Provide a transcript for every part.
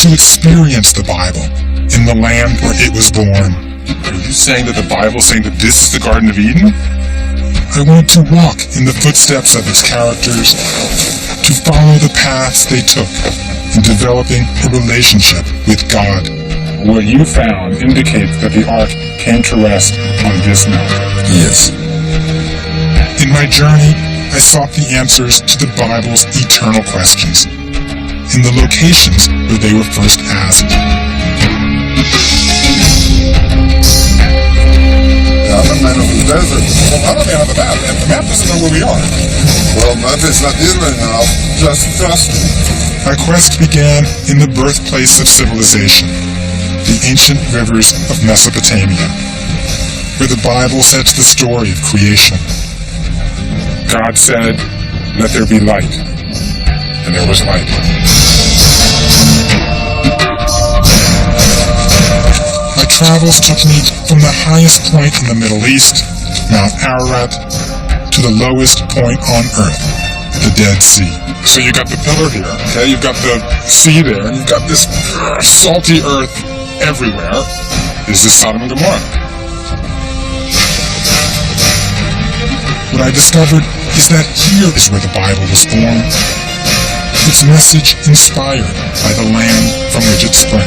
to experience the Bible in the land where it was born. Are you saying that the Bible is saying that this is the Garden of Eden? I want to walk in the footsteps of its characters, to follow the paths they took in developing a relationship with God. What you found indicates that the ark came to rest on this mountain. Yes. In my journey, I sought the answers to the Bible's eternal questions, in the locations where they were first asked. I'm a man of the desert. Well, I'm a man of the map, and the map doesn't know where we are. Well, map is not here right now. Just trust me. My quest began in the birthplace of civilization, the ancient rivers of Mesopotamia, where the Bible sets the story of creation. God said, "Let there be light," and there was light. My travels took me from the highest point in the Middle East, Mount Ararat, to the lowest point on Earth, the Dead Sea. So you got the pillar here, okay? You've got the sea there, and you've got this salty earth everywhere. This is Sodom and Gomorrah. What I discovered is that here is where the Bible was born, its message inspired by the land from which it sprang.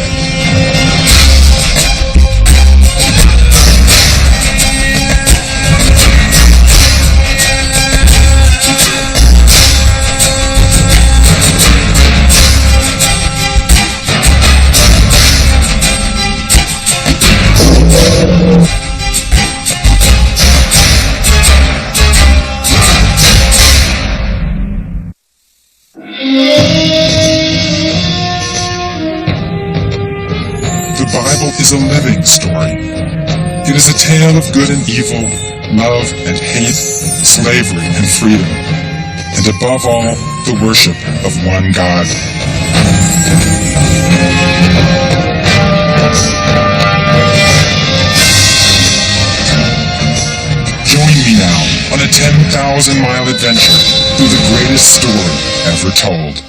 The Bible is a living story. It is a tale of good and evil, love and hate, slavery and freedom, and above all, the worship of one God. Join me now on a 10,000-mile adventure through the greatest story ever told.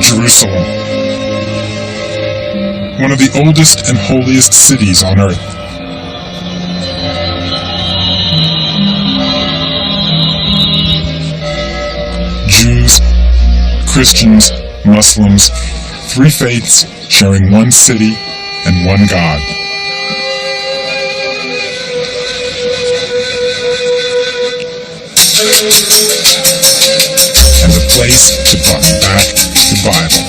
Jerusalem, one of the oldest and holiest cities on earth. Jews, Christians, Muslims, three faiths sharing one city and one God. And the place that brought me back the Bible.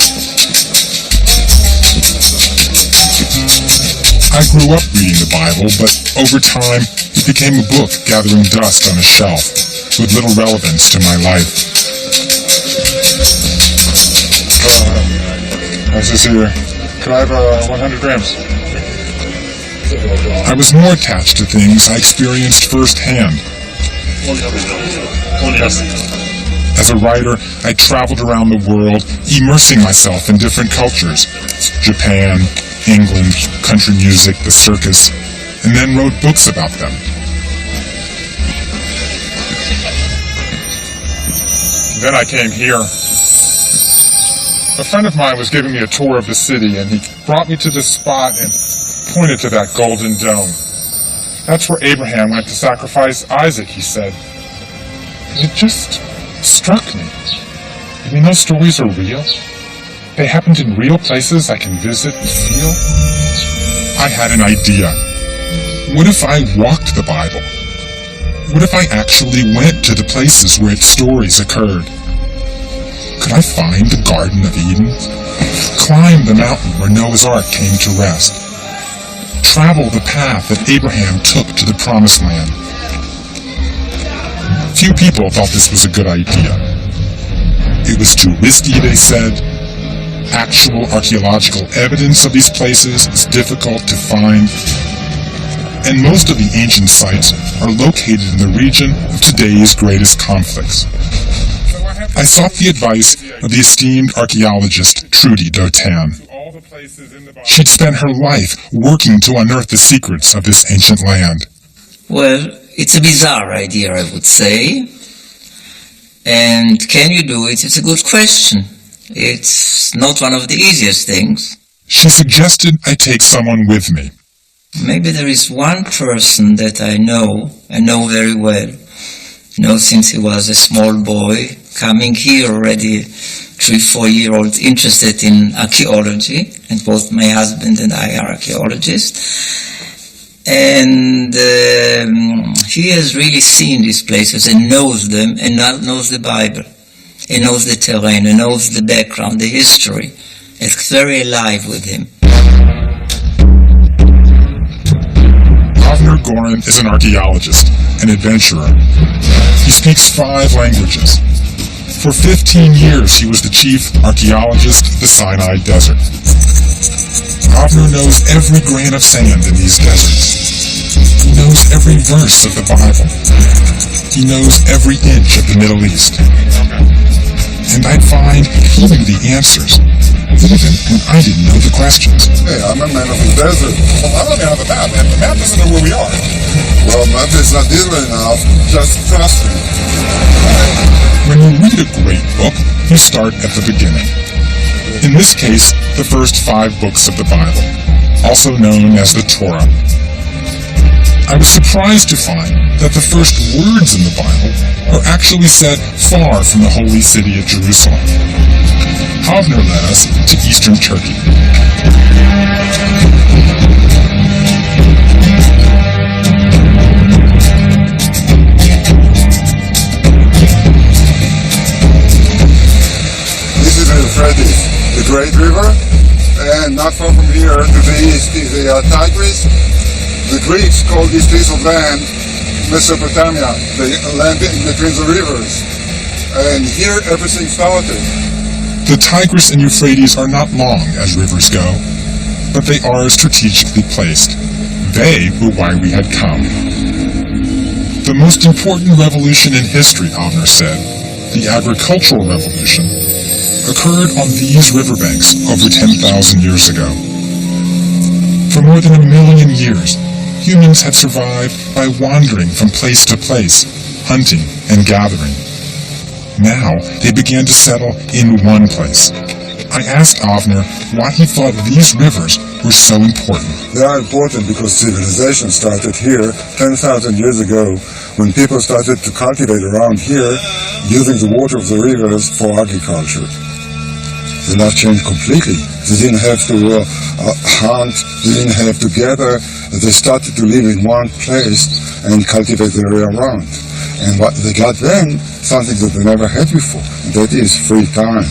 I grew up reading the Bible, but over time it became a book gathering dust on a shelf with little relevance to my life. This is here. Could I have 100 grams? I was more attached to things I experienced firsthand. As a writer, I traveled around the world, immersing myself in different cultures. Japan, England, country music, the circus, and then wrote books about them. Then I came here. A friend of mine was giving me a tour of the city, and he brought me to this spot and pointed to that golden dome. That's where Abraham went to sacrifice Isaac, he said. It just struck me. You mean those stories are real? They happened in real places I can visit and feel? I had an idea. What if I walked the Bible? What if I actually went to the places where its stories occurred? Could I find the Garden of Eden? Climb the mountain where Noah's Ark came to rest? Travel the path that Abraham took to the Promised Land? Few people thought this was a good idea. It was too risky, they said. Actual archaeological evidence of these places is difficult to find. And most of the ancient sites are located in the region of today's greatest conflicts. I sought the advice of the esteemed archaeologist Trudy Dotan. She'd spent her life working to unearth the secrets of this ancient land. Well, it's a bizarre idea, I would say. And can you do it? It's a good question. It's not one of the easiest things. She suggested I take someone with me. Maybe there is one person that I know very well. Since he was a small boy, coming here already 3-4-year-old, interested in archaeology, and both my husband and I are archaeologists. And he has really seen these places and knows them, and knows the Bible, and knows the terrain, and knows the background, the history. It's very alive with him. Avner Goren is an archaeologist, an adventurer. He speaks 5 languages. For 15 years, he was the chief archaeologist of the Sinai Desert. Avner knows every grain of sand in these deserts. He knows every verse of the Bible. He knows every inch of the Middle East. And I'd find he knew the answers, even when I didn't know the questions. Hey, I'm a man of the desert. Well, I'm a man of the map, and the map doesn't know where we are. Well, map is not easy enough. Just trust me. When you read a great book, you start at the beginning. In this case, the first 5 books of the Bible, also known as the Torah. I was surprised to find that the first words in the Bible are actually said far from the holy city of Jerusalem. Avner led us to eastern Turkey. This is the Euphrates, the great river, and not far from here to the east is the Tigris. The Greeks called this piece of land Mesopotamia, the land in between the rivers. And here everything started. The Tigris and Euphrates are not long as rivers go, but they are strategically placed. They were why we had come. The most important revolution in history, Avner said, the agricultural revolution, occurred on these riverbanks over 10,000 years ago. For more than 1 million years, humans had survived by wandering from place to place, hunting and gathering. Now they began to settle in one place. I asked Avner why he thought these rivers were so important. They are important because civilization started here 10,000 years ago when people started to cultivate around here using the water of the rivers for agriculture. The life changed completely. They didn't have to hunt, they didn't have to gather. They started to live in one place and cultivate the area around. And what they got then, something that they never had before. That is free time.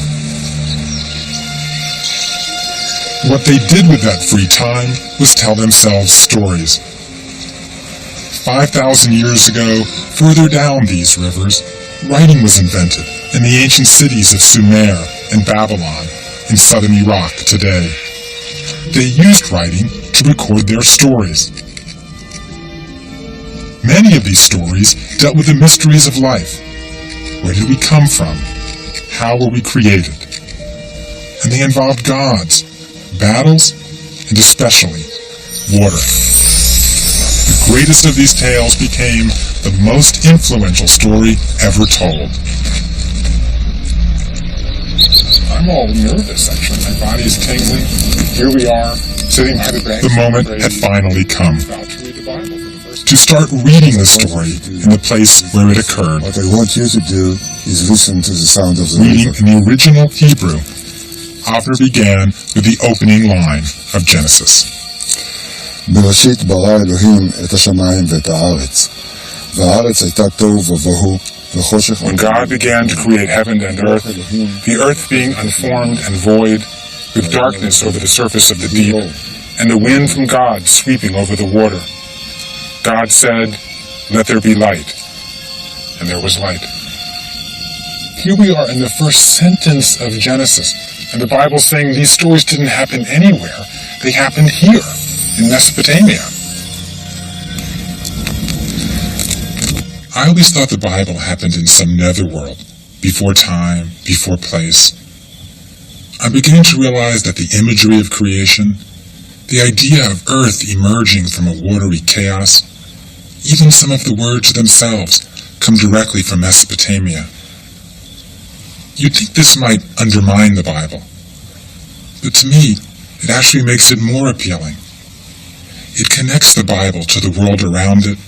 What they did with that free time was tell themselves stories. 5,000 years ago, further down these rivers, writing was invented in the ancient cities of Sumer and Babylon in southern Iraq today. They used writing to record their stories. Many of these stories dealt with the mysteries of life. Where did we come from? How were we created? And they involved gods, battles, and especially water. The greatest of these tales became the most influential story ever told. I'm all nervous, actually. My body is tingling. Here we are, sitting by the bank. The moment had finally come. About to read the Bible for the first To start reading the story in the place where it occurred. What I want you to do is listen to the sound of the Reading river. in the original Hebrew, Avner began with the opening line of Genesis. בראשית ברא אלוהים את השמיים ואת הארץ. והארץ הייתה תוהו ובוהו, וחושך... When God began to create heaven and earth, the earth being unformed and void, with darkness over the surface of the deep, and the wind from God sweeping over the water, God said, "Let there be light." And there was light. Here we are in the first sentence of Genesis, and the Bible's saying these stories didn't happen anywhere. They happened here, in Mesopotamia. I always thought the Bible happened in some netherworld, before time, before place. I'm beginning to realize that the imagery of creation, the idea of earth emerging from a watery chaos, Even some of the words themselves come directly from Mesopotamia. You'd think this might undermine the Bible, but to me, it actually makes it more appealing. It connects the Bible to the world around it.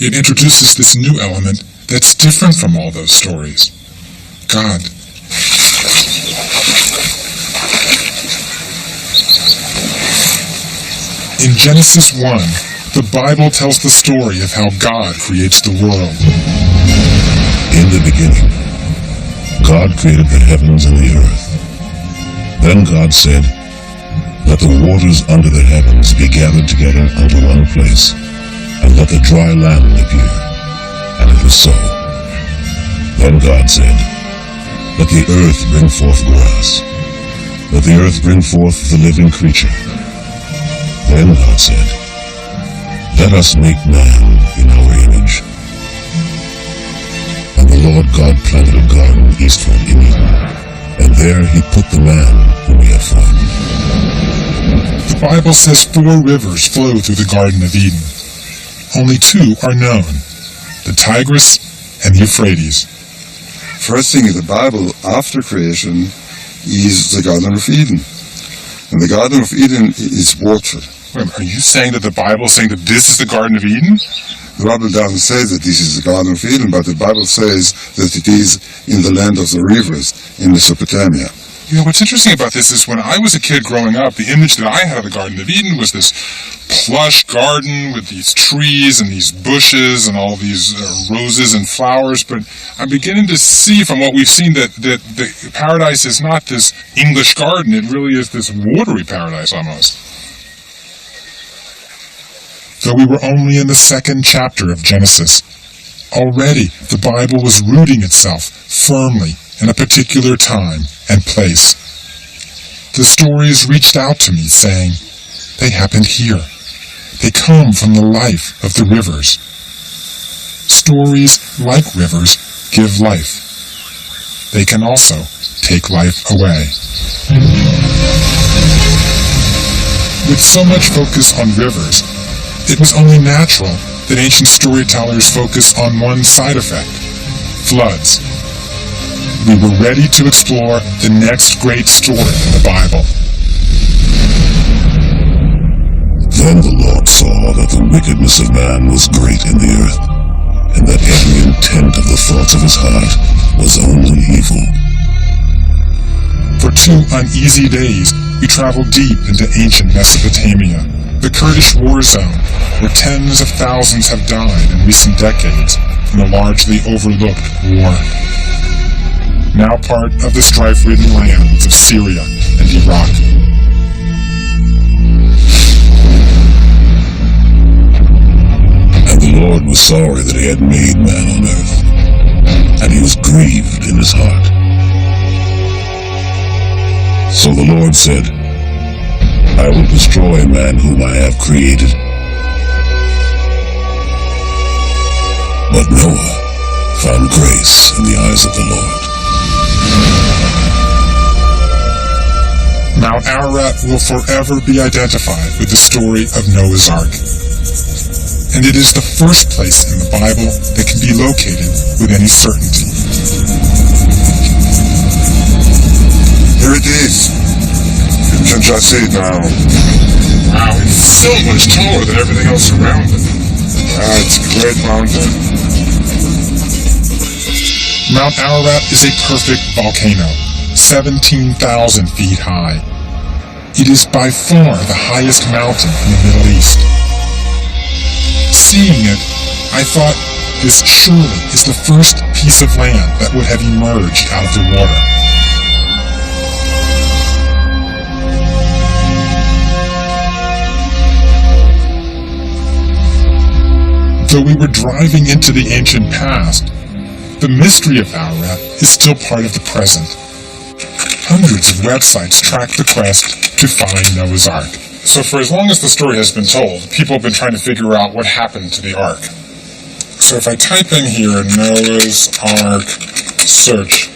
It introduces this new element that's different from all those stories. God. In Genesis 1, the Bible tells the story of how God creates the world. In the beginning, God created the heavens and the earth. Then God said, "Let the waters under the heavens be gathered together unto one place, and let the dry land appear." And it was so. Then God said, "Let the earth bring forth grass. Let the earth bring forth the living creature." Then God said, "Let us make man in our image." And the Lord God planted a garden eastward in Eden, and there he put the man whom he had formed. The Bible says 4 rivers flow through the Garden of Eden. Only 2 are known, the Tigris and the Euphrates. First thing in the Bible after creation is the Garden of Eden. And the Garden of Eden is water. Wait, are you saying that the Bible is saying that this is the Garden of Eden? The Bible doesn't say that this is the Garden of Eden, but the Bible says that it is in the land of the rivers in Mesopotamia. You know, what's interesting about this is when I was a kid growing up, the image that I had of the Garden of Eden was this plush garden with these trees and these bushes and all these roses and flowers. But I'm beginning to see from what we've seen that the paradise is not this English garden. It really is this watery paradise almost. Though we were only in the 2nd chapter of Genesis, already the Bible was rooting itself firmly in a particular time and place. The stories reached out to me saying, they happened here. They come from the life of the rivers. Stories like rivers give life. They can also take life away. With so much focus on rivers, it was only natural that ancient storytellers focus on one side effect, floods. We were ready to explore the next great story in the Bible. Then the Lord saw that the wickedness of man was great in the earth, and that every intent of the thoughts of his heart was only evil. For 2 uneasy days, we traveled deep into ancient Mesopotamia, the Kurdish war zone, where tens of thousands have died in recent decades in a largely overlooked war. Now part of the strife-ridden lands of Syria and Iraq. And the Lord was sorry that he had made man on earth, and he was grieved in his heart. So the Lord said, "I will destroy man whom I have created." But Noah found grace in the eyes of the Lord. Mount Ararat will forever be identified with the story of Noah's Ark. And it is the first place in the Bible that can be located with any certainty. Here it is. You can just see it now. Wow, it's so much taller than everything else around it. It's a great mountain. Mount Ararat is a perfect volcano, 17,000 feet high. It is by far the highest mountain in the Middle East. Seeing it, I thought this surely is the first piece of land that would have emerged out of the water. Though we were driving into the ancient past, the mystery of Ararat is still part of the present. Hundreds of websites track the quest to find Noah's Ark. So for as long as the story has been told, people have been trying to figure out what happened to the Ark. So if I type in here Noah's Ark search,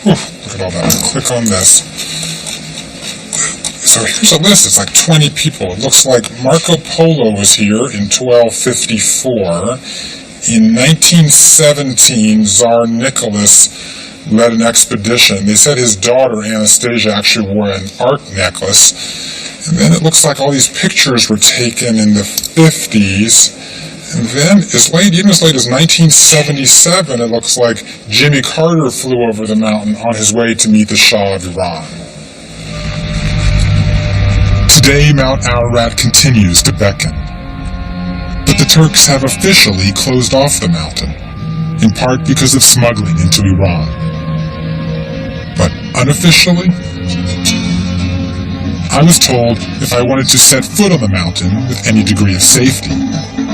look at all that, click on this. So here's a list. It's like 20 people. It looks like Marco Polo was here in 1254. In 1917, Tsar Nicholas led an expedition. They said his daughter, Anastasia, actually wore an arc necklace. And then it looks like all these pictures were taken in the 50s. And then, even as late as 1977, it looks like Jimmy Carter flew over the mountain on his way to meet the Shah of Iran. Today, Mount Ararat continues to beckon. But the Turks have officially closed off the mountain, in part because of smuggling into Iran. But unofficially, I was told if I wanted to set foot on the mountain with any degree of safety,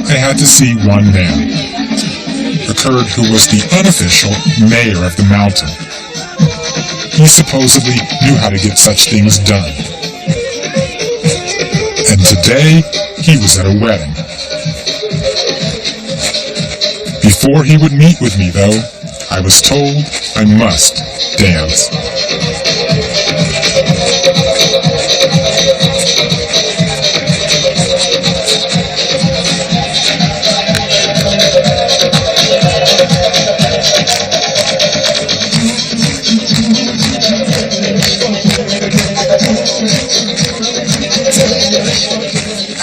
I had to see one man, a Kurd who was the unofficial mayor of the mountain. He supposedly knew how to get such things done. And today, he was at a wedding. Before he would meet with me, though, I was told I must dance.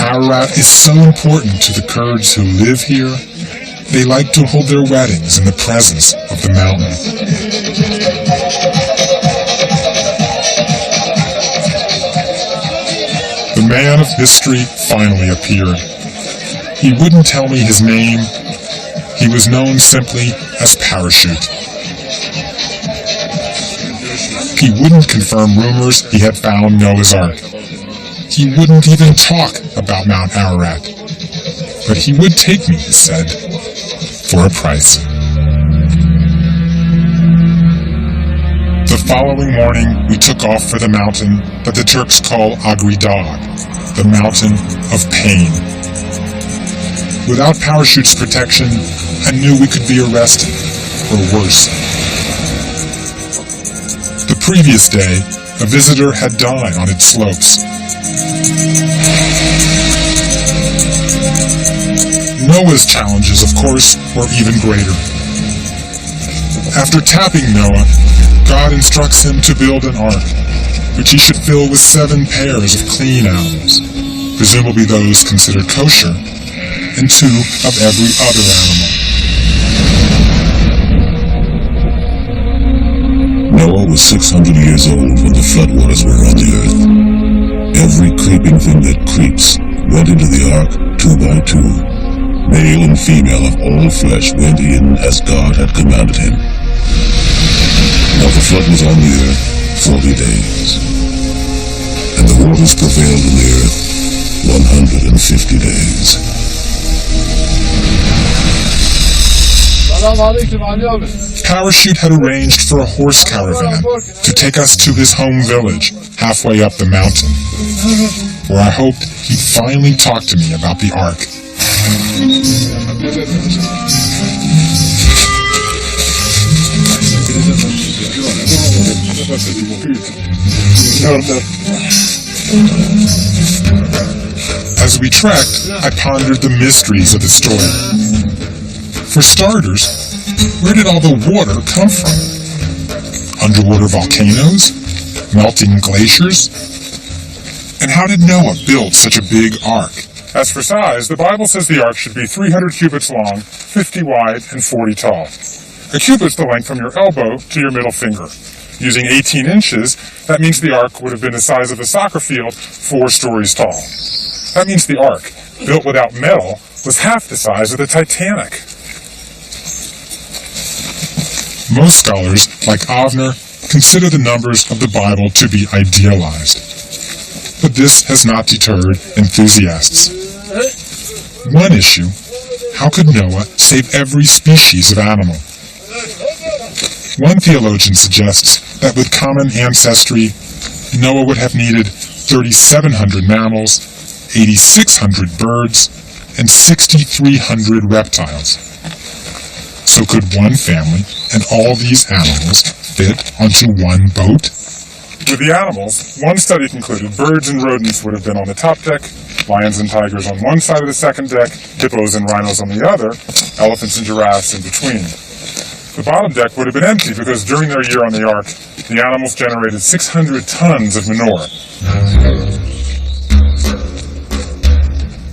Ararat is so important to the Kurds who live here, they like to hold their weddings in the presence of the mountain. The man of mystery finally appeared. He wouldn't tell me his name. He was known simply as Parachute. He wouldn't confirm rumors he had found Noah's Ark. He wouldn't even talk about Mount Ararat. But he would take me, he said, for a price. The following morning, we took off for the mountain that the Turks call Agri Dagh, the mountain of pain. Without Parachute's protection, I knew we could be arrested, or worse. The previous day, a visitor had died on its slopes. Noah's challenges, of course, were even greater. After tapping Noah, God instructs him to build an ark, which he should fill with 7 pairs of clean animals, presumably those considered kosher, and 2 of every other animal. Noah was 600 years old when the floodwaters were on the earth. Every creeping thing that creeps went into the ark 2 by 2. Male and female of all flesh went in as God had commanded him. Now the flood was on the earth 40 days, and the waters prevailed in the earth 150 days. Parachute had arranged for a horse caravan to take us to his home village halfway up the mountain, where I hoped he'd finally talk to me about the ark. As we trekked, I pondered the mysteries of the story. For starters, where did all the water come from? Underwater volcanoes? Melting glaciers? And how did Noah build such a big ark? As for size, the Bible says the ark should be 300 cubits long, 50 wide, and 40 tall. A cubit's the length from your elbow to your middle finger. Using 18 inches, that means the ark would have been the size of a soccer field 4 stories tall. That means the ark, built without metal, was half the size of the Titanic. Most scholars, like Avner, consider the numbers of the Bible to be idealized. But this has not deterred enthusiasts. One issue, how could Noah save every species of animal? One theologian suggests that with common ancestry, Noah would have needed 3,700 mammals, 8,600 birds, and 6,300 reptiles. So could one family and all these animals fit onto one boat? With the animals, one study concluded birds and rodents would have been on the top deck, lions and tigers on one side of the second deck, hippos and rhinos on the other, elephants and giraffes in between. The bottom deck would have been empty because during their year on the Ark, the animals generated 600 tons of manure.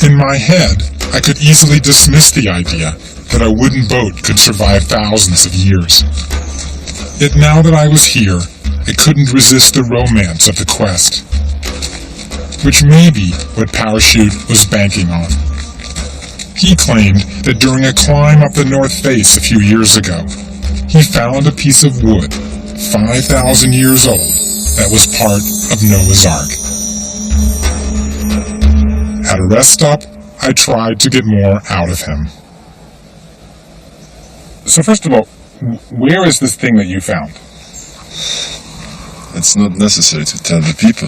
In my head, I could easily dismiss the idea that a wooden boat could survive thousands of years. Yet now that I was here, I couldn't resist the romance of the quest, which may be what Parachute was banking on. He claimed that during a climb up the North Face a few years ago, he found a piece of wood, 5,000 years old, that was part of Noah's Ark. At a rest stop, I tried to get more out of him. So first of all, where is this thing that you found? It's not necessary to tell the people.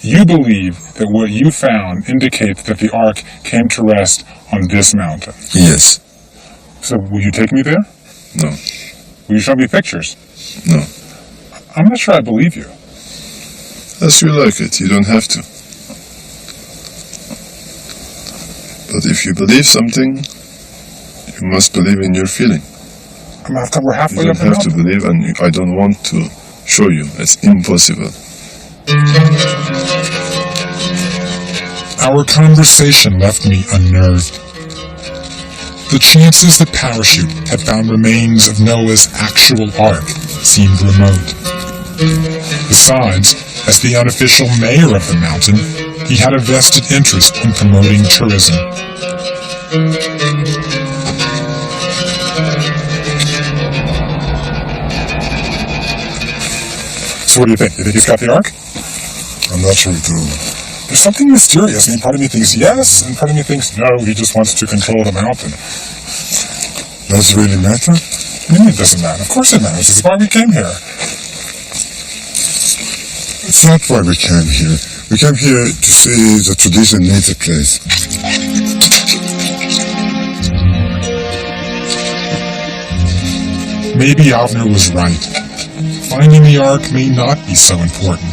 You believe that what you found indicates that the Ark came to rest on this mountain. Yes. So will you take me there? No. Will you show me pictures? No. I'm not sure I believe you. As you like it, you don't have to. But if you believe something, you must believe in your feeling. We're halfway You up don't the have to mountain. believe, and I don't want to show you. It's impossible. Our conversation left me unnerved. The chances that Parachute had found remains of Noah's actual Ark seemed remote. Besides, as the unofficial mayor of the mountain, he had a vested interest in promoting tourism. So what do you think? You think he's got the Ark? I'm not sure too. There's something mysterious. I mean, part of me thinks yes, and part of me thinks no, he just wants to control the mountain. Does it really matter? What do you mean it doesn't matter? Of course it matters. It's why we came here. It's not why we came here. We came here to see the tradition needs a place. Maybe Avner was right. Finding the Ark may not be so important.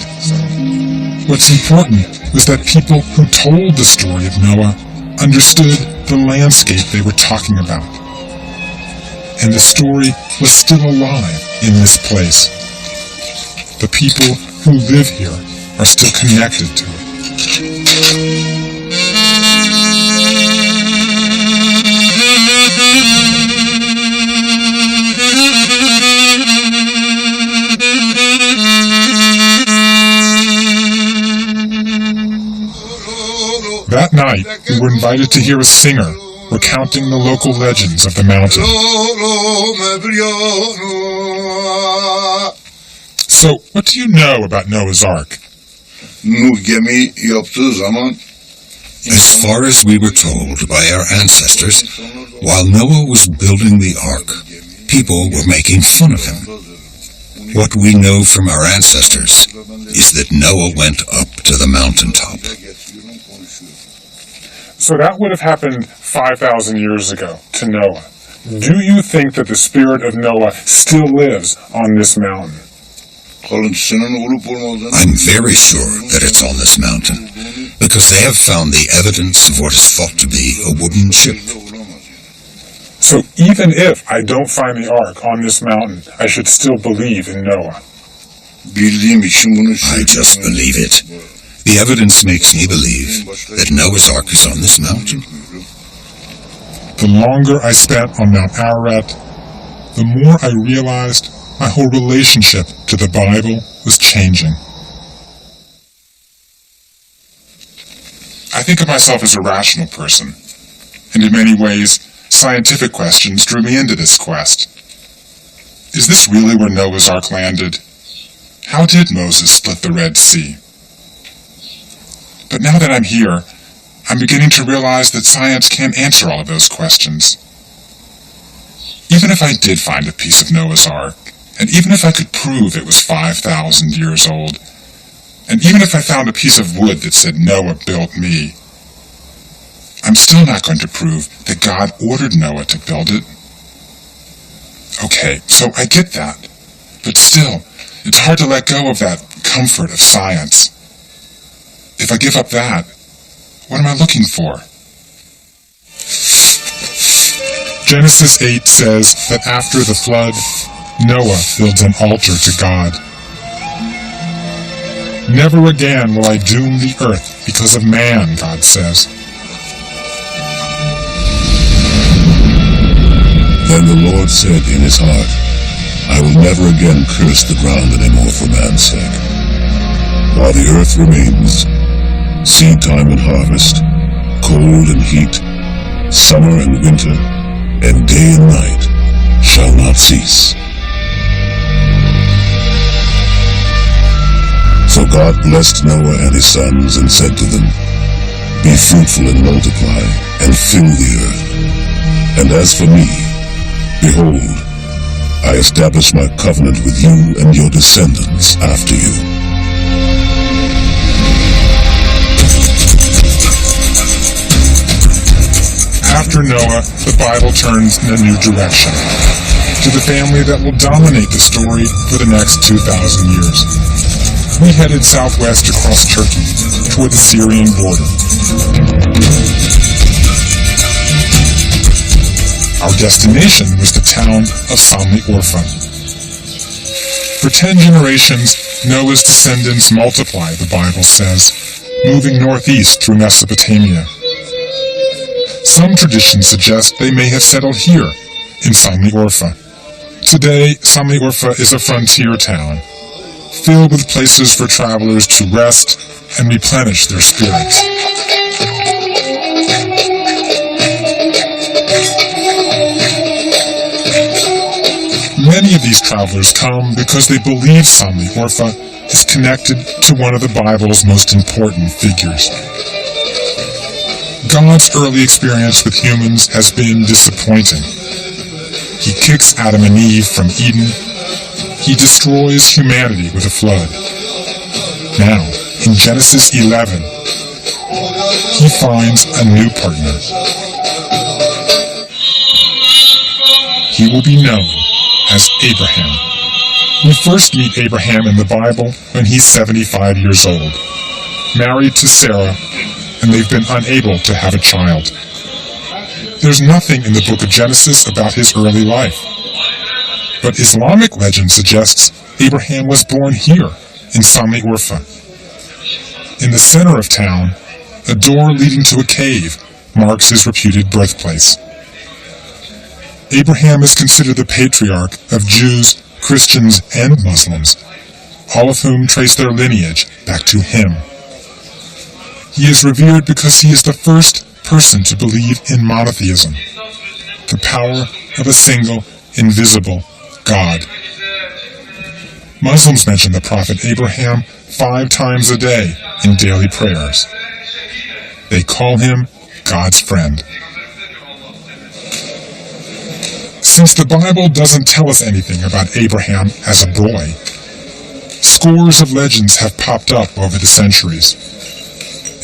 What's important was that people who told the story of Noah understood the landscape they were talking about. And the story was still alive in this place. The people who live here are still connected to it. That night, we were invited to hear a singer recounting the local legends of the mountain. So, what do you know about Noah's Ark? As far as we were told by our ancestors, while Noah was building the ark, people were making fun of him. What we know from our ancestors is that Noah went up to the mountaintop. So that would have happened 5,000 years ago to Noah. Do you think that the spirit of Noah still lives on this mountain? I'm very sure that it's on this mountain, because they have found the evidence of what is thought to be a wooden ship. So even if I don't find the Ark on this mountain, I should still believe in Noah. I just believe it. The evidence makes me believe that Noah's Ark is on this mountain. The longer I spent on Mount Ararat, the more I realized my whole relationship to the Bible was changing. I think of myself as a rational person, and in many ways, scientific questions drew me into this quest. Is this really where Noah's Ark landed? How did Moses split the Red Sea? But now that I'm here, I'm beginning to realize that science can't answer all of those questions. Even if I did find a piece of Noah's Ark, and even if I could prove it was 5,000 years old, and even if I found a piece of wood that said Noah built me, I'm still not going to prove that God ordered Noah to build it. Okay, so I get that. But still, it's hard to let go of that comfort of science. If I give up that, what am I looking for? Genesis 8 says that after the flood, Noah builds an altar to God. Never again will I doom the earth because of man, God says. Then the Lord said in his heart, I will never again curse the ground anymore for man's sake. While the earth remains, seed time and harvest, cold and heat, summer and winter, and day and night shall not cease. So God blessed Noah and his sons and said to them, Be fruitful and multiply, and fill the earth. And as for me, behold, I establish my covenant with you and your descendants after you. After Noah, the Bible turns in a new direction, to the family that will dominate the story for the next 2,000 years. We headed southwest across Turkey, toward the Syrian border. Our destination was the town of Samli Orfa. For 10 generations, Noah's descendants multiplied, the Bible says, moving northeast through Mesopotamia. Some traditions suggest they may have settled here, in Samli Orfa. Today, Samli Orfa is a frontier town, filled with places for travelers to rest and replenish their spirits. Many of these travelers come because they believe Samli Orfa is connected to one of the Bible's most important figures. God's early experience with humans has been disappointing. He kicks Adam and Eve from Eden. He destroys humanity with a flood. Now, in Genesis 11, he finds a new partner. He will be known as Abraham. We first meet Abraham in the Bible when he's 75 years old, married to Sarah, and they've been unable to have a child. There's nothing in the book of Genesis about his early life. But Islamic legend suggests Abraham was born here, in Samli Orfa. In the center of town, a door leading to a cave marks his reputed birthplace. Abraham is considered the patriarch of Jews, Christians, and Muslims, all of whom trace their lineage back to him. He is revered because he is the first person to believe in monotheism, the power of a single, invisible God. Muslims mention the prophet Abraham 5 times a day in daily prayers. They call him God's friend. Since the Bible doesn't tell us anything about Abraham as a boy, scores of legends have popped up over the centuries,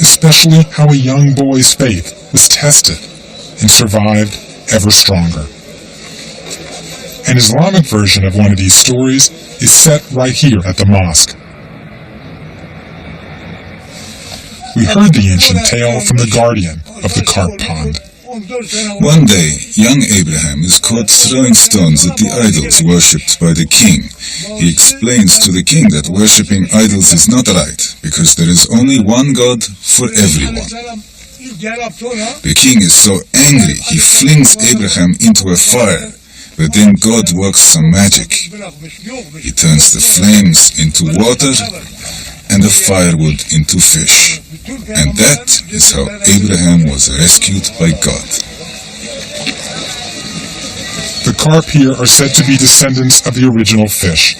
especially how a young boy's faith was tested and survived ever stronger. An Islamic version of one of these stories is set right here at the mosque. We heard the ancient tale from the guardian of the carp pond. One day, young Abraham is caught throwing stones at the idols worshipped by the king. He explains to the king that worshipping idols is not right, because there is only one God for everyone. The king is so angry, he flings Abraham into a fire, but then God works some magic. He turns the flames into water and the firewood into fish. And that is how Abraham was rescued by God. The carp here are said to be descendants of the original fish.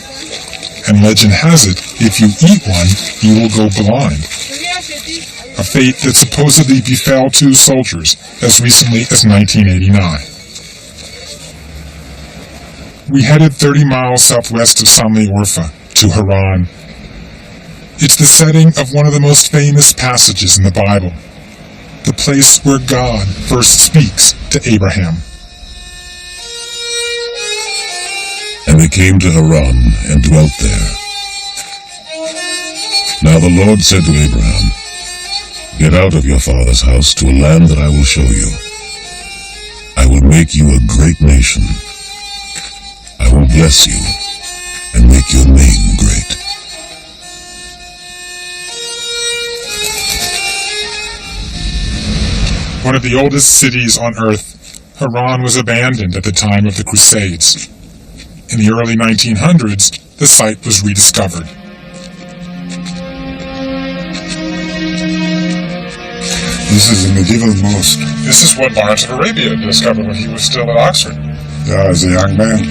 And legend has it, if you eat one, you will go blind. A fate that supposedly befell 2 soldiers as recently as 1989. We headed 30 miles southwest of Samli Orfa to Haran. It's the setting of one of the most famous passages in the Bible, the place where God first speaks to Abraham. And they came to Haran and dwelt there. Now the Lord said to Abraham, "Get out of your father's house to a land that I will show you. I will make you a great nation. I will bless you and make your name great." One of the oldest cities on earth, Haran was abandoned at the time of the Crusades. In the early 1900s, the site was rediscovered. This is a medieval mosque. This is what Lawrence of Arabia discovered when he was still at Oxford. Yeah, as a young man.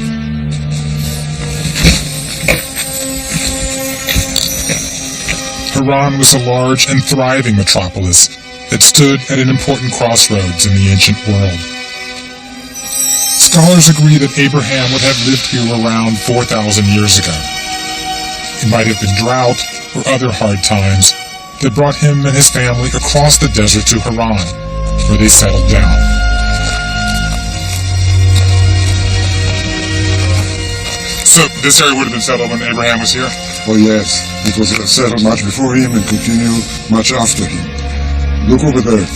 Haran was a large and thriving metropolis that stood at an important crossroads in the ancient world. Scholars agree that Abraham would have lived here around 4,000 years ago. It might have been drought or other hard times that brought him and his family across the desert to Haran, where they settled down. So this area would have been settled when Abraham was here? Oh yes, it was settled much before him and continued much after him. Look over there.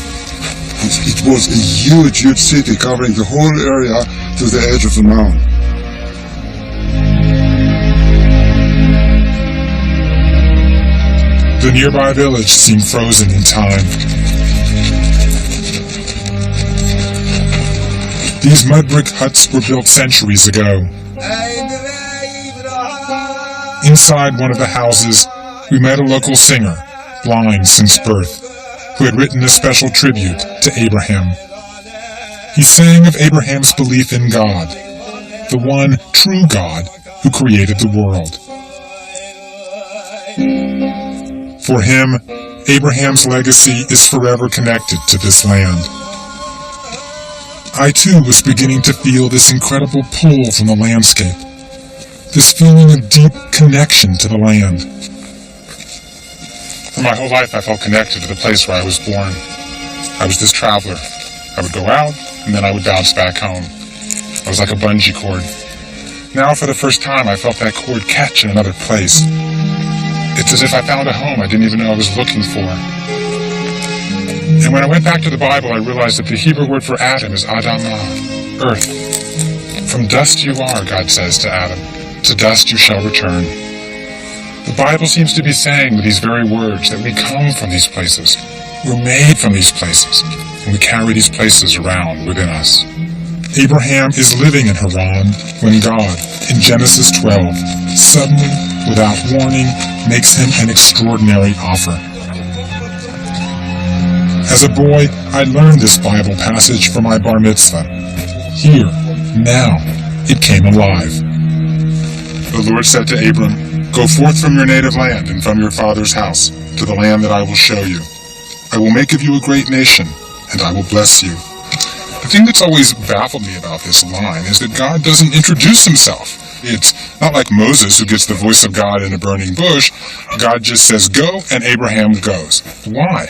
It was a huge city covering the whole area to the edge of the mountain. The nearby village seemed frozen in time. These mud brick huts were built centuries ago. Inside one of the houses, we met a local singer, blind since birth, who had written a special tribute to Abraham. He sang of Abraham's belief in God, the one true God who created the world. For him, Abraham's legacy is forever connected to this land. I too was beginning to feel this incredible pull from the landscape, this feeling of deep connection to the land. For my whole life I felt connected to the place where I was born. I was this traveler. I would go out, and then I would bounce back home. I was like a bungee cord. Now for the first time I felt that cord catch in another place. It's as if I found a home I didn't even know I was looking for. And when I went back to the Bible, I realized that the Hebrew word for Adam is Adamah, earth. From dust you are, God says to Adam. To dust you shall return. The Bible seems to be saying with these very words that we come from these places. We're made from these places, and we carry these places around within us. Abraham is living in Haran when God, in Genesis 12, suddenly, without warning, makes him an extraordinary offer. As a boy, I learned this Bible passage for my bar mitzvah. Here, now, it came alive. The Lord said to Abram, "Go forth from your native land and from your father's house to the land that I will show you. I will make of you a great nation, and I will bless you." The thing that's always baffled me about this line is that God doesn't introduce himself. It's not like Moses who gets the voice of God in a burning bush. God just says, "Go," and Abraham goes. Why?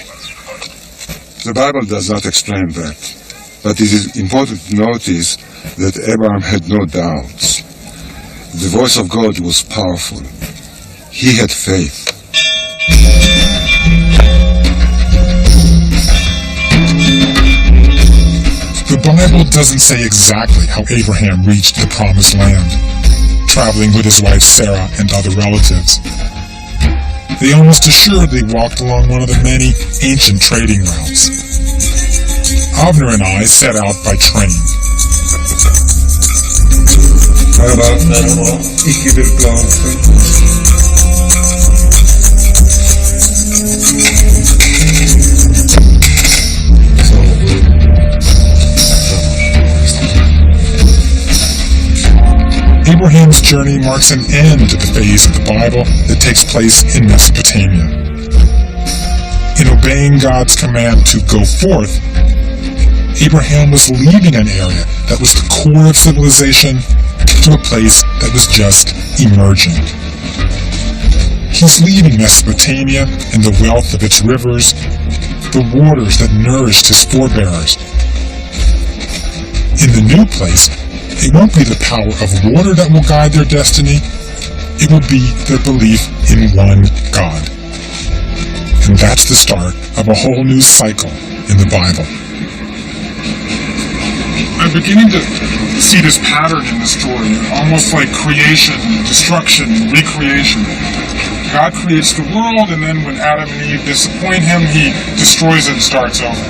The Bible does not explain that, but it is important to notice that Abraham had no doubts. The voice of God was powerful. He had faith. The Bible doesn't say exactly how Abraham reached the promised land, traveling with his wife Sarah and other relatives. They almost assuredly walked along one of the many ancient trading routes. Avner and I set out by train. Abraham's journey marks an end to the phase of the Bible that takes place in Mesopotamia. In obeying God's command to go forth, Abraham was leaving an area that was the core of civilization to a place that was just emerging. He's leaving Mesopotamia and the wealth of its rivers, the waters that nourished his forebears. In the new place, it won't be the power of water that will guide their destiny. It will be their belief in one God. And that's the start of a whole new cycle in the Bible. I'm beginning to see this pattern in the story, almost like creation, destruction, recreation. God creates the world, and then when Adam and Eve disappoint him, he destroys it and starts over.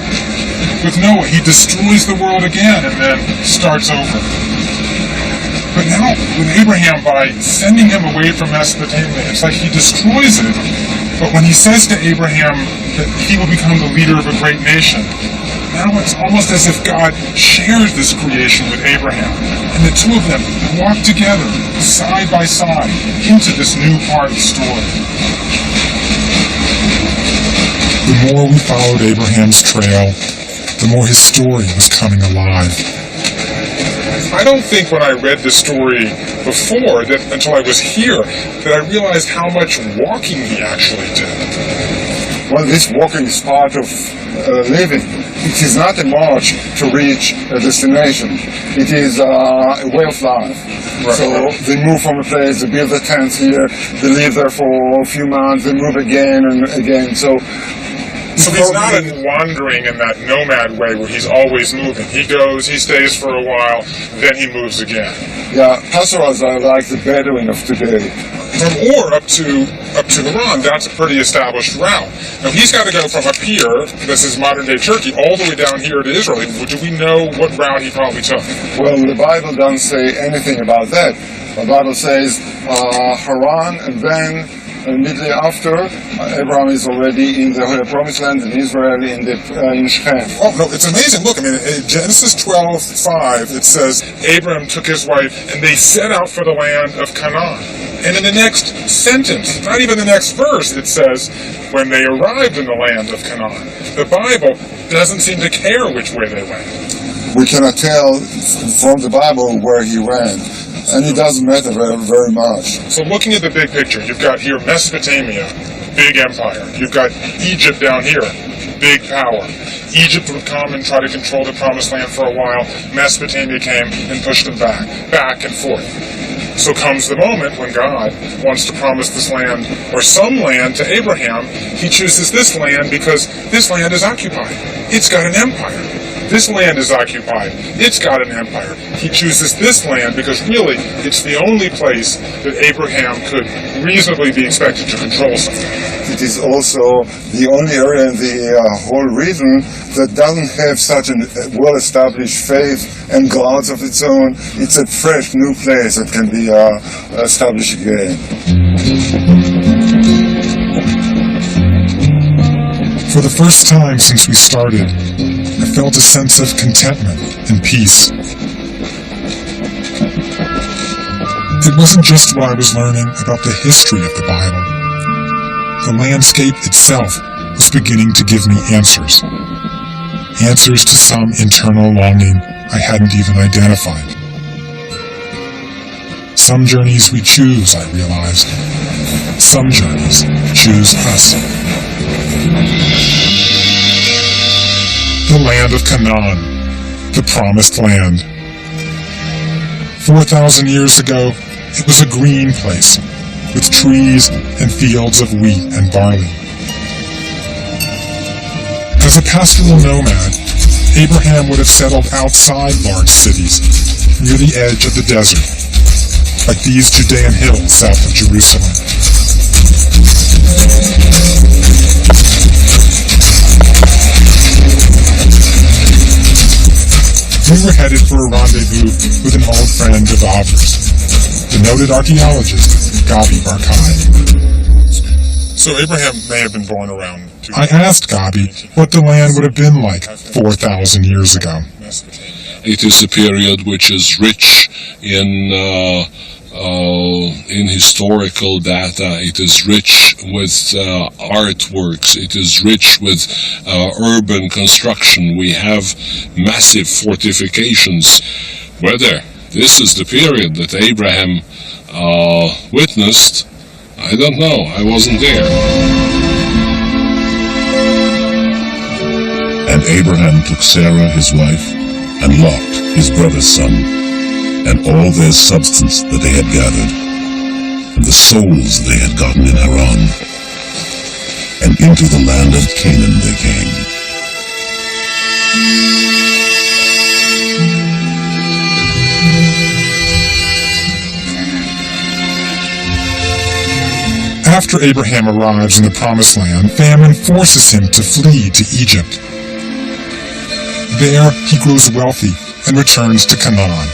With Noah, he destroys the world again and then starts over. But now, with Abraham, by sending him away from Mesopotamia, it's like he destroys it. But when he says to Abraham that he will become the leader of a great nation, now it's almost as if God shares this creation with Abraham, and the two of them walk together, side by side, into this new part of the story. The more we followed Abraham's trail, the more his story was coming alive. I don't think when I read the story before, until I was here, that I realized how much walking he actually did. Well, this walking is part of living. It is not a march to reach a destination. It is a way of life. Right. So they move from a place, they build a tent here, they live there for a few months, they move again and again. So he's not wandering in that nomad way where he's always moving. He goes, he stays for a while, then he moves again. Yeah, pastorals are like the Bedouin of today. From Ur up to Haran, that's a pretty established route. Now he's got to go from up here, this is modern-day Turkey, all the way down here to Israel. Do we know what route he probably took? Well, the Bible doesn't say anything about that. The Bible says Haran, and then immediately after, Abraham is already in the Promised Land in Israel, in Shechem. Oh, no, it's amazing. Look, I mean, in Genesis 12:5, it says, Abraham took his wife, and they set out for the land of Canaan. And in the next sentence, not even the next verse, it says, when they arrived in the land of Canaan. The Bible doesn't seem to care which way they went. We cannot tell from the Bible where he went. And it doesn't matter very much. So looking at the big picture, you've got here Mesopotamia, big empire. You've got Egypt down here, big power. Egypt would come and try to control the Promised Land for a while. Mesopotamia came and pushed them back and forth. So comes the moment when God wants to promise this land, or some land, to Abraham. He chooses this land because this land is occupied. It's got an empire. This land is occupied. It's got an empire. He chooses this land because really it's the only place that Abraham could reasonably be expected to control something. It is also the only area in the whole region that doesn't have such a well-established faith and gods of its own. It's a fresh, new place that can be established again. For the first time since we started, I felt a sense of contentment and peace. It wasn't just what I was learning about the history of the Bible. The landscape itself was beginning to give me answers. Answers to some internal longing I hadn't even identified. Some journeys we choose, I realized. Some journeys choose us. The land of Canaan, the promised land. 4,000 years ago, it was a green place, with trees and fields of wheat and barley. As a pastoral nomad, Abraham would have settled outside large cities, near the edge of the desert, like these Judean hills south of Jerusalem. We were headed for a rendezvous with an old friend of Avner's, the noted archaeologist, Gabi Barkai. So Abraham may have been born around... I asked Gabi what the land would have been like 4,000 years ago. It is a period which is rich in historical data. It is rich with artworks. It is rich with urban construction. We have massive fortifications. Whether this is the period that Abraham witnessed, I don't know. I wasn't there. And Abraham took Sarah his wife, and Lot his brother's son, and all their substance that they had gathered, and the souls they had gotten in Haran. and into the land of Canaan they came. After Abraham arrives in the Promised Land, famine forces him to flee to Egypt. There, he grows wealthy and returns to Canaan,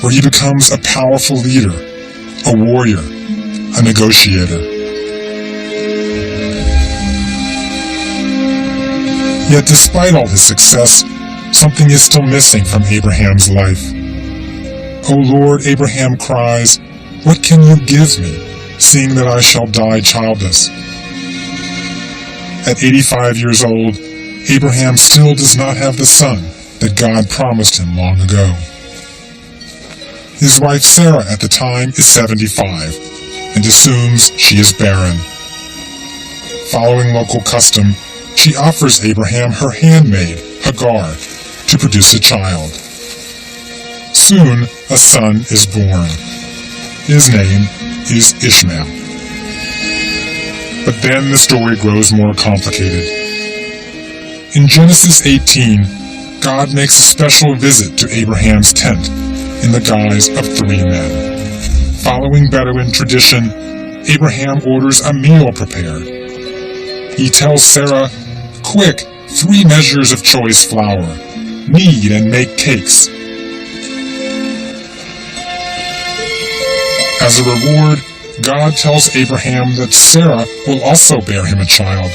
where he becomes a powerful leader, a warrior, a negotiator. Yet despite all his success, something is still missing from Abraham's life. "O Lord," Abraham cries, "what can you give me, seeing that I shall die childless?" At 85 years old, Abraham still does not have the son that God promised him long ago. His wife Sarah at the time is 75 and assumes she is barren. Following local custom, she offers Abraham her handmaid, Hagar, to produce a child. Soon, a son is born. His name is Ishmael. But then the story grows more complicated. In Genesis 18, God makes a special visit to Abraham's tent in the guise of 3 men. Following Bedouin tradition, Abraham orders a meal prepared. He tells Sarah, "Quick, 3 measures of choice flour. Knead and make cakes." As a reward, God tells Abraham that Sarah will also bear him a child.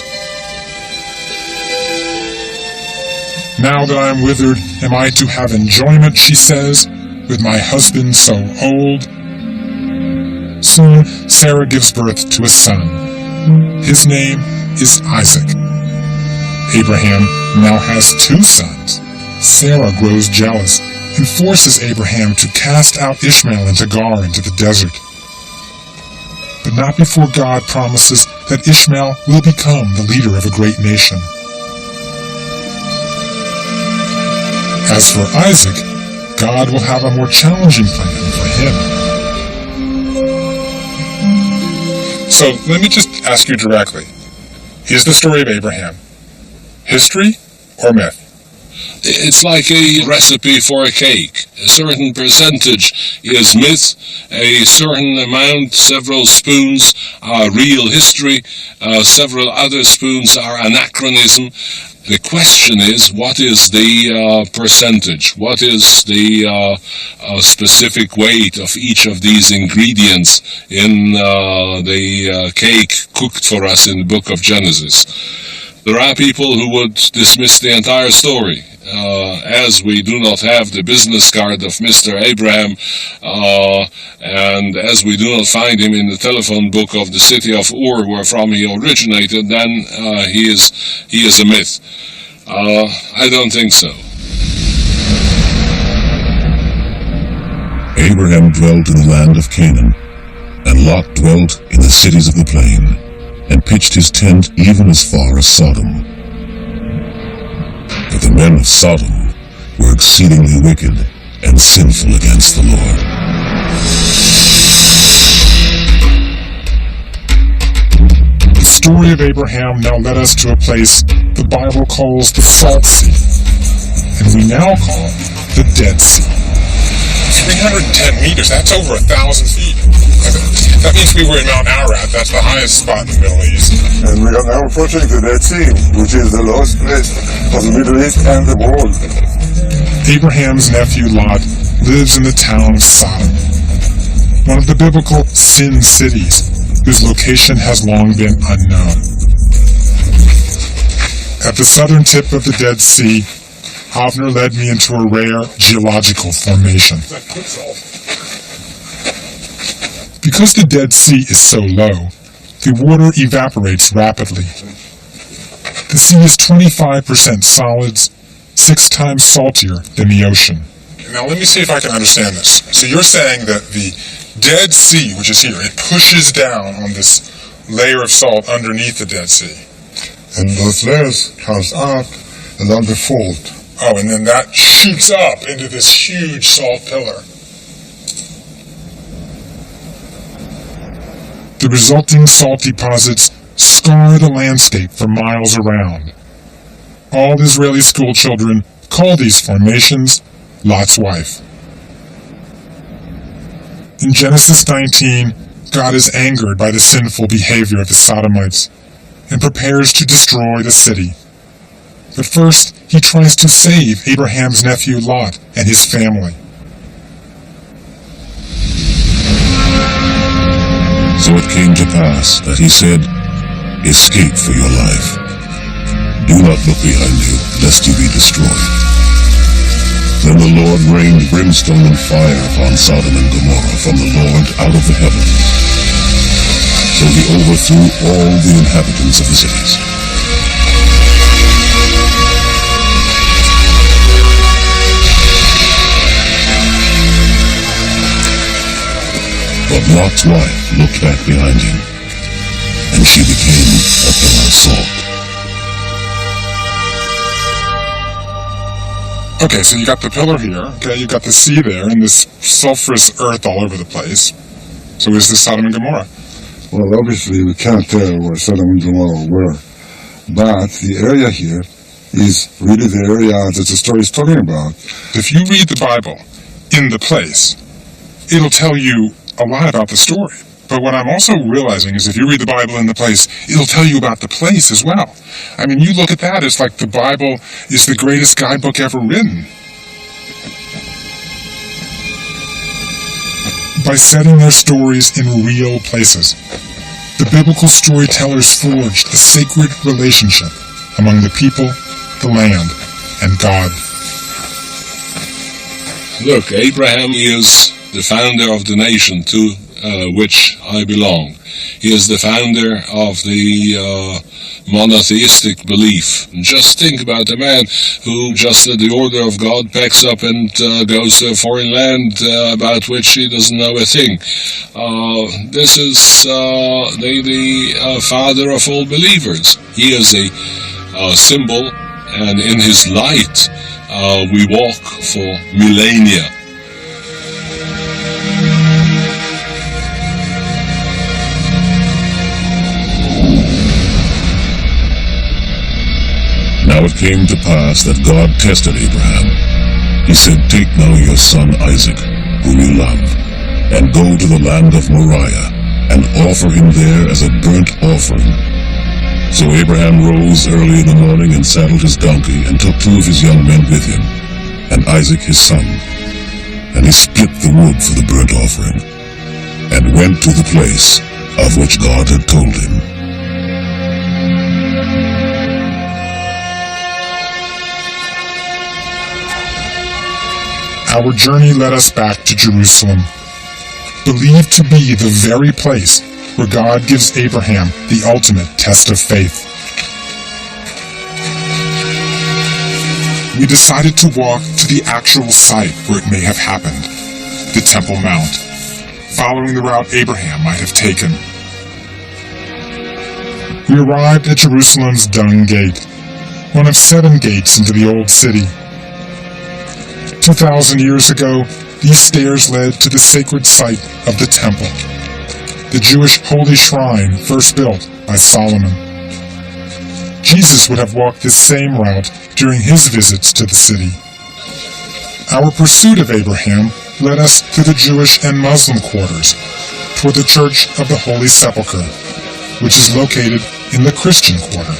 "Now that I am withered, am I to have enjoyment," she says, "with my husband so old?" Soon, Sarah gives birth to a son. His name is Isaac. Abraham now has 2 sons. Sarah grows jealous and forces Abraham to cast out Ishmael and Hagar into the desert. But not before God promises that Ishmael will become the leader of a great nation. As for Isaac, God will have a more challenging plan for him. So let me just ask you directly. Is the story of Abraham history or myth? It's like a recipe for a cake. A certain percentage is myth, a certain amount, several spoons, are real history, several other spoons are anachronism. The question is, what is the percentage? What is the specific weight of each of these ingredients in the cake cooked for us in the book of Genesis? There are people who would dismiss the entire story. As we do not have the business card of Mr. Abraham, and as we do not find him in the telephone book of the city of Ur, wherefrom he originated, then he is a myth. I don't think so. Abraham dwelt in the land of Canaan, and Lot dwelt in the cities of the plain, and pitched his tent even as far as Sodom. But the men of Sodom were exceedingly wicked and sinful against the Lord. The story of Abraham now led us to a place the Bible calls the Salt Sea, and we now call the Dead Sea. 310 meters, that's over 1,000 feet. That means we were in Mount Ararat, that's the highest spot in the Middle East. And we are now approaching the Dead Sea, which is the lowest place of the Middle East and the world. Abraham's nephew Lot lives in the town of Sodom, one of the biblical sin cities, whose location has long been unknown. At the southern tip of the Dead Sea, Avner led me into a rare geological formation. Because the Dead Sea is so low, the water evaporates rapidly. The sea is 25% solids, 6 times saltier than the ocean. Now let me see if I can understand this. So you're saying that the Dead Sea, which is here, it pushes down on this layer of salt underneath the Dead Sea. And those layers comes out along the fault. Oh, and then that shoots up into this huge salt pillar. The resulting salt deposits sculpt scar the landscape for miles around. All Israeli schoolchildren call these formations Lot's wife. In Genesis 19, God is angered by the sinful behavior of the Sodomites and prepares to destroy the city. But first, he tries to save Abraham's nephew Lot and his family. So it came to pass that he said, "Escape for your life. Do not look behind you, lest you be destroyed." Then the Lord rained brimstone and fire upon Sodom and Gomorrah from the Lord out of the heavens. So he overthrew all the inhabitants of the cities. But Lot's wife looked back behind him, and she became a pillar of salt. Okay, so you got the pillar here, okay, you got the sea there, and this sulfurous earth all over the place. So is this Sodom and Gomorrah? Well, obviously we can't tell where Sodom and Gomorrah were, but the area here is really the area that the story is talking about. If you read the Bible in the place, it'll tell you a lot about the story. But what I'm also realizing is if you read the Bible in the place, it'll tell you about the place as well. I mean, you look at that, it's like the Bible is the greatest guidebook ever written. By setting their stories in real places, the biblical storytellers forged a sacred relationship among the people, the land, and God. Look, Abraham is the founder of the nation to which I belong. He is the founder of the monotheistic belief. Just think about a man who, just at the order of God, packs up and goes to a foreign land about which he doesn't know a thing. This is the father of all believers. He is a symbol, and in his light we walk for millennia. Now it came to pass that God tested Abraham. He said, "Take now your son Isaac, whom you love, and go to the land of Moriah, and offer him there as a burnt offering." So Abraham rose early in the morning and saddled his donkey, and took 2 of his young men with him, and Isaac his son. And he split the wood for the burnt offering, and went to the place of which God had told him. Our journey led us back to Jerusalem, believed to be the very place where God gives Abraham the ultimate test of faith. We decided to walk to the actual site where it may have happened, the Temple Mount, following the route Abraham might have taken. We arrived at Jerusalem's Dung Gate, one of 7 gates into the Old City. 2,000 years ago, these stairs led to the sacred site of the Temple, the Jewish holy shrine first built by Solomon. Jesus would have walked this same route during his visits to the city. Our pursuit of Abraham led us to the Jewish and Muslim quarters, toward the Church of the Holy Sepulchre, which is located in the Christian quarter.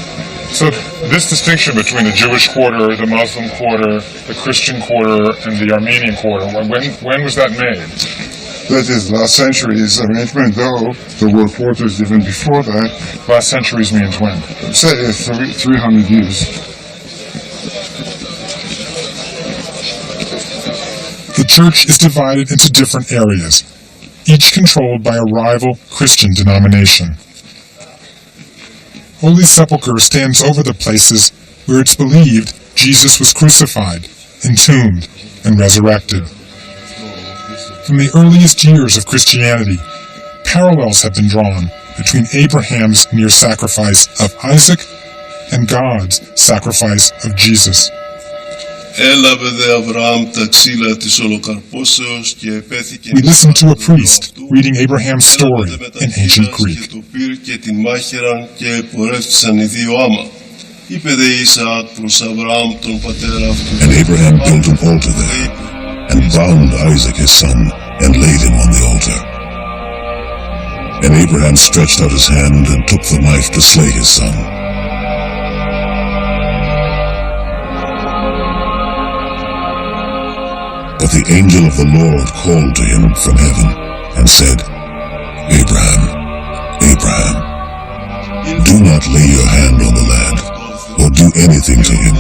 So this distinction between the Jewish quarter, the Muslim quarter, the Christian quarter, and the Armenian quarter, when was that made? That is last century's arrangement, though there were quarters even before that. Last centuries means when? Say 300 years. The church is divided into different areas, each controlled by a rival Christian denomination. Holy Sepulchre stands over the places where it's believed Jesus was crucified, entombed, and resurrected. From the earliest years of Christianity, parallels have been drawn between Abraham's near sacrifice of Isaac and God's sacrifice of Jesus. Έλαβε δε Αβραάμ τα ξύλα της ολοκαρπώσεως και επέθηκε... We listen to a priest reading Abraham's story in ancient Greek. Και το πυρ και τη μάχαιραν και πορεύτησαν οι δύο άμα. Είπε δε Ισαάκ προς Αβραάμ τον πατέρα αυτού. And Abraham built an altar there, and bound Isaac his son, and laid him on the altar. And Abraham stretched out his hand and took the knife to slay his son. But the angel of the Lord called to him from heaven, and said, Abraham, Abraham, do not lay your hand on the lad, or do anything to him,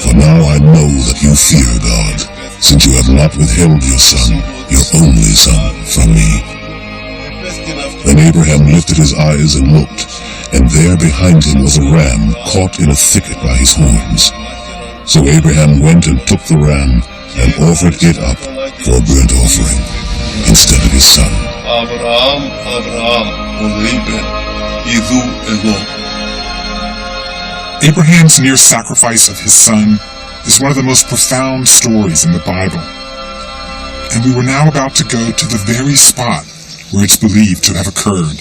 for now I know that you fear God, since you have not withheld your son, your only son, from me. Then Abraham lifted his eyes and looked, and there behind him was a ram caught in a thicket by his horns. So Abraham went and took the ram, and offered it up for a burnt offering, instead of his son. Αβραάμ, Αβραάμ, ο είπε, Ιδού εγώ. Abraham's near sacrifice of his son is one of the most profound stories in the Bible. And we were now about to go to the very spot where it's believed to have occurred,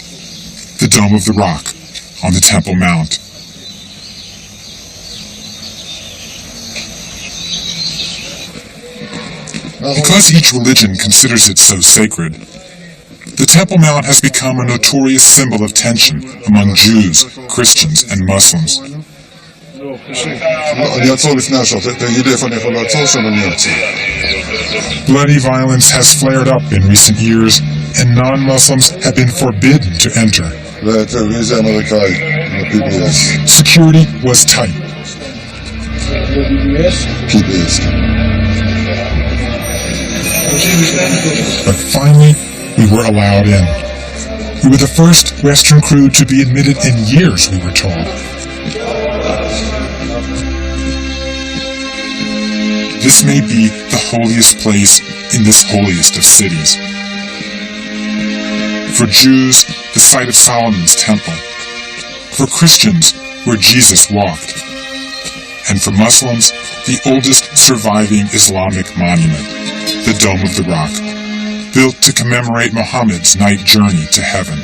the Dome of the Rock on the Temple Mount. Because each religion considers it so sacred, the Temple Mount has become a notorious symbol of tension among Jews, Christians, and Muslims. Bloody violence has flared up in recent years, and non-Muslims have been forbidden to enter. Security was tight. But finally, we were allowed in. We were the first Western crew to be admitted in years, we were told. This may be the holiest place in this holiest of cities. For Jews, the site of Solomon's temple. For Christians, where Jesus walked. And for Muslims, the oldest surviving Islamic monument, the Dome of the Rock, built to commemorate Muhammad's night journey to heaven.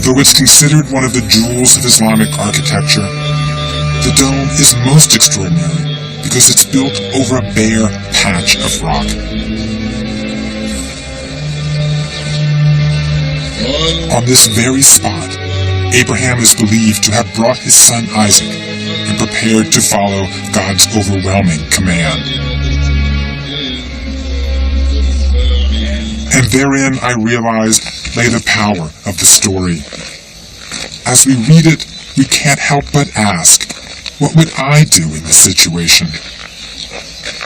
Though it's considered one of the jewels of Islamic architecture, the dome is most extraordinary because it's built over a bare patch of rock. On this very spot, Abraham is believed to have brought his son Isaac and prepared to follow God's overwhelming command. And therein, I realized, lay the power of the story. As we read it, we can't help but ask, what would I do in this situation?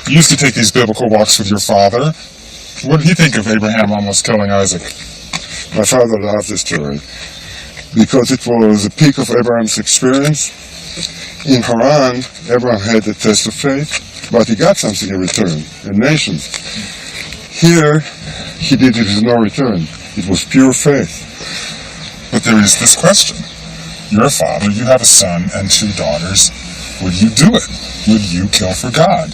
You used to take these biblical walks with your father. What did he think of Abraham almost killing Isaac? My father loved this story because it was the peak of Abraham's experience. In Haran, Abraham had a test of faith, but he got something in return, a nation. Here, he did it with no return. It was pure faith. But there is this question. You're a father, you have a son and 2 daughters. Would you do it? Would you kill for God?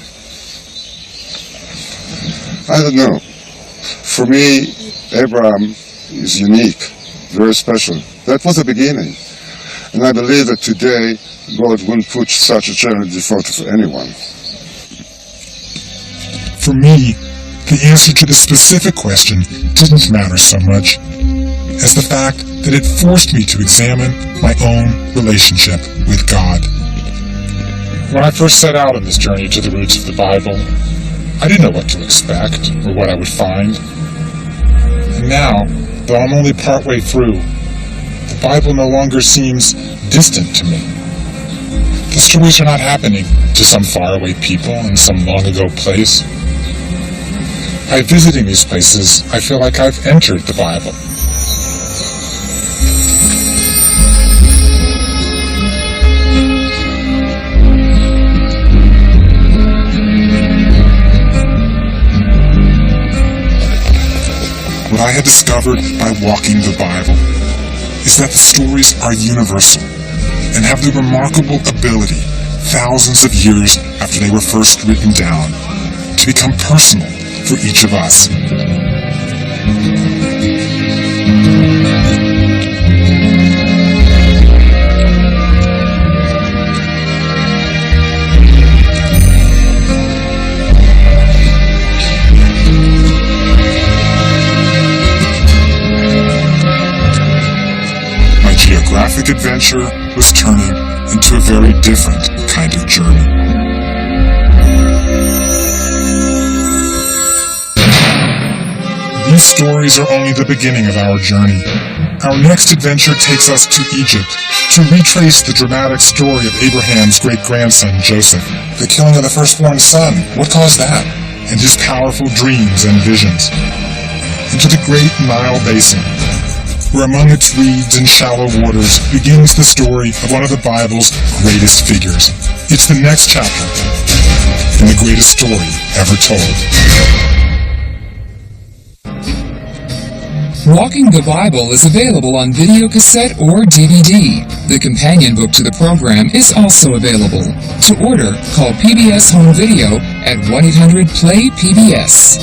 I don't know. For me, Abraham is unique, very special. That was the beginning. And I believe that today, God wouldn't put such a challenge in front of anyone. For me, the answer to the specific question didn't matter so much as the fact that it forced me to examine my own relationship with God. When I first set out on this journey to the roots of the Bible, I didn't know what to expect or what I would find. And now, though I'm only partway through, the Bible no longer seems distant to me. The stories are not happening to some faraway people in some long-ago place. By visiting these places, I feel like I've entered the Bible. What I had discovered by walking the Bible is that the stories are universal and have the remarkable ability thousands of years after they were first written down, to become personal for each of us. My geographic adventure was turning into a very different kind of journey. These stories are only the beginning of our journey. Our next adventure takes us to Egypt to retrace the dramatic story of Abraham's great-grandson Joseph. The killing of the firstborn son, what caused that? And his powerful dreams and visions. Into the great Nile Basin, where among its reeds and shallow waters begins the story of one of the Bible's greatest figures. It's the next chapter in the greatest story ever told. Walking the Bible is available on video cassette or DVD. The companion book to the program is also available. To order, call PBS Home Video at 1-800-PLAY-PBS.